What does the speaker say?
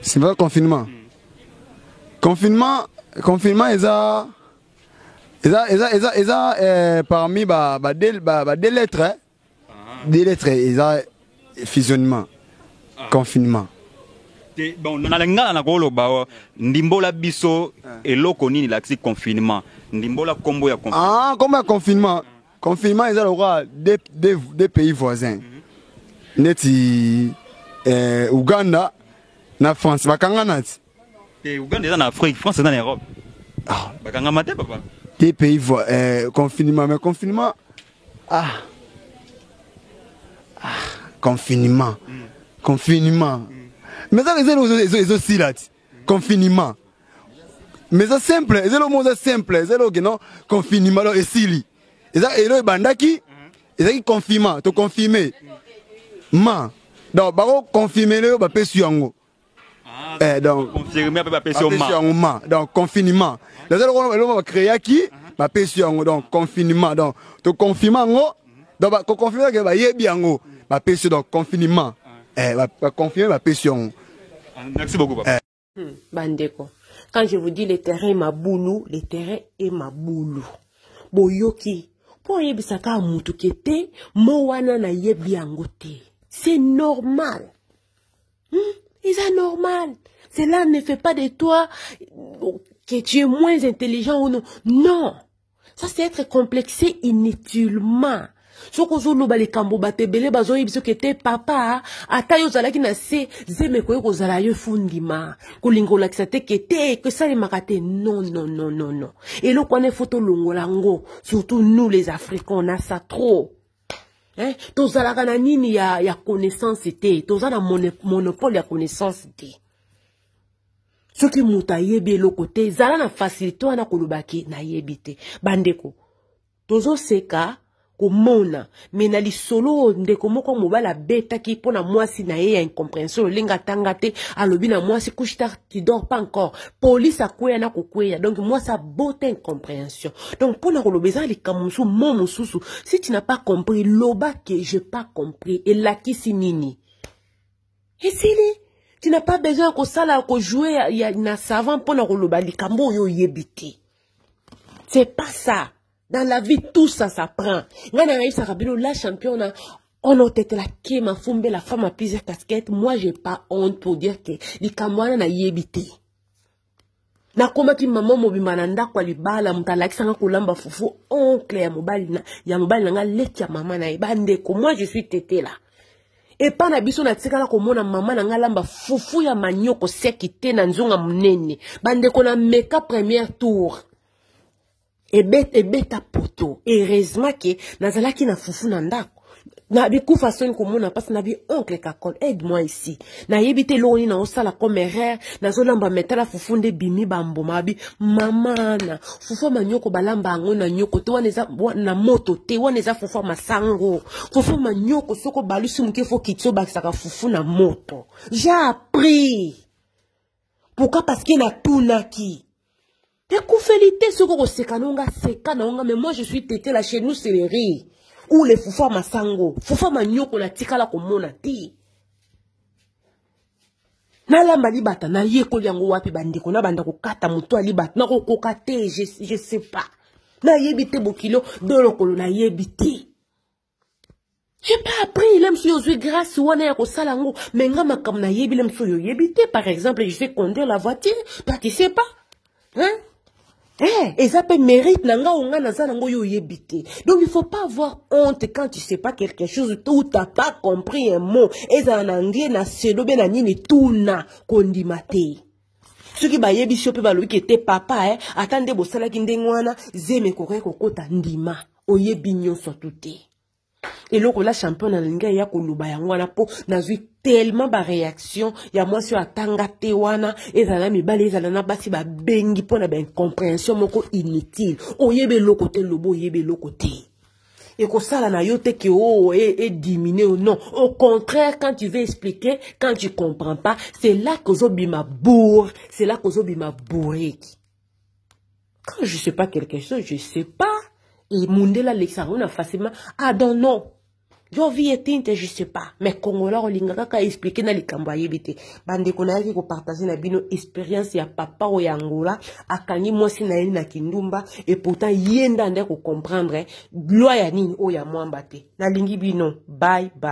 C'est pas confinement. Confinement, parmi des lettres, des lettres, ils ont fusionnement, confinement. Bon, na lingala na kolo ba ndimbola biso eloko nini la confinement ndimbola combo ya confinement. Ah, comme un confinement. Confinement, ils ont des pays voisins. Neti Ouganda, na France, bakangana. Ouganda est en Afrique, France est en Europe. Ah, bakanga mate papa. Des pays voisins, confinement, mais confinement. Confinement. Confinement. Mais ça, ils ont aussi là. Confinement. Mais c'est simple, c'est le mot simple, c'est le non confinement là ici. Et ça, et le bandaki, et ça qui confinement, te confirmer. Ma. Donc, baro confirmer le, bah pésu yango. Donc confirmer pas pésu ma. Donc confinement. Donc ça le va créer qui, bah pésu yango. Donc confinement. Donc te confirmer ngo. Donc bah confirmer que bah yebi yango. Bah pésu donc confinement. Bah confirmer bah pésu yango. Merci beaucoup papa. Bandeko. Quand je vous dis le terrain est ma boulou, le terrain est ma boulou. Boyoki. Pour yebisaka mutu kete, mo wana na yebi yango te. C'est normal. C'est normal. Cela ne fait pas de toi que tu es moins intelligent ou non. Non. Ça, c'est être complexé inutilement. Soko zulu bali kambo batebele bazo yibiso kete papa ata yo zalaki na se zeme ko ko zala yo fundima kulingola kisate kete que ça les makate non. Et le connaît photo longolango surtout nous les Africains on a ça trop. Hein, tozala kana nini ya connaissance te, tozala monopole ya connaissance te. Ce qui muta yebi le côté zala na facilité wana kolobaki na yebite. Bandeko. Tozo seka komona mena li solo ndeko moko mobala beta ki pona mwasi na ye ya incompréhension linga tangate alobi na mwasi kushita tu dors pas encore police akwea na kokweya donc moi ça botte incompréhension donc pona kolobeza li kamusu momo susu si tu n'as pas compris loba que j'ai pas compris et la kisi nini et si tu n'as pas besoin ko sala ko jouer ya na savant pona koloba li kambo yo yebiti c'est pas ça. Dans la vie, tout ça s'apprend. La championne, on a été la Kema Fumbe, la femme à plusieurs casquettes. Moi, j'ai pas honte pour dire que les Kamwana na yébité. Na koma ki maman mobimananda kwa libala mutalaki sanga kulamba fufu oncle ya mobali na nga leti ya maman na ibandeko. Moi, je suis tété là. Et pas na biso na tikala komona maman na nga lamba fufu ya manyoko sekite na nzonga munene. Bandeko na meka premier tour. Et beta poto. Heureusement que nazalaki na fufu na ndako. Na biku façon komona parce na bi oncle kakol aide-moi ici. Na yebite loni na osala comme erreur na zolamba metala fufu nde bimi bambo mabi mamana. Fufu manyoko balamba ngo na nyoko to waneza na moto te waneza fufu masango. Fufu manyoko soko balusi muke fo kitso bakisaka fufu na moto. J'ai appris. Pourquoi parce qu'il a tout naki. Et koufélité ce que c'est kanonga seka naonga mais moi je suis tété là chez nous c'est les riz ou les fufa masango fufa manyoko la tikala komona ti na la malibata na yeko yango wapi bandeko na banda ko kata muto alibata na ko kokate je sais pas na yebite bokilo de lokolo na yebite j'ai pas appris l'homme sur grâce ou on est au salango mais ngama comme na yebi l'homme sur yebite par exemple je sais conduire la voiture toi tu sais pas hein. Et ça peut mérite donc il faut pas avoir honte quand tu sais pas quelque chose ou t'as pas compris un mot et ça en anglais na sedo be na nini tuna kondimate ce qui ba yebi shope ba lo ki était papa attendez bo sala ki ndengwana zeme kokoko kota ndima oyebi nyonso tuté. Et là, la championne en linga ya kuluba yangwana po nazui tellement ba réaction ya moi sur atanga tewana et zala mi bale zala na basi ba bengi po na ben compréhension moko inutile. Oyebe lokote lobo oyebe lokote. Et ko sala na yote ke est diminué ou non. Au contraire, quand tu veux expliquer, quand tu comprends pas, c'est là que zobi ma bourre, c'est là que zobi ma bourré. Quand je sais pas quelque chose, je sais pas. Et Mundela Lexarona facilement. Ah non, non. yo vie éteinte, je sais pas. Mais Congolais, olinga kaka expliquer na likambo ayebite. Bande kona yaki ko partager na bino expérience ya papa o ya Angola, akangi mwasi na yeli na kindumba, et pourtant yenda nde ko comprendre, loi ya nini o ya mwamba te. Na lingi bino, bye bye.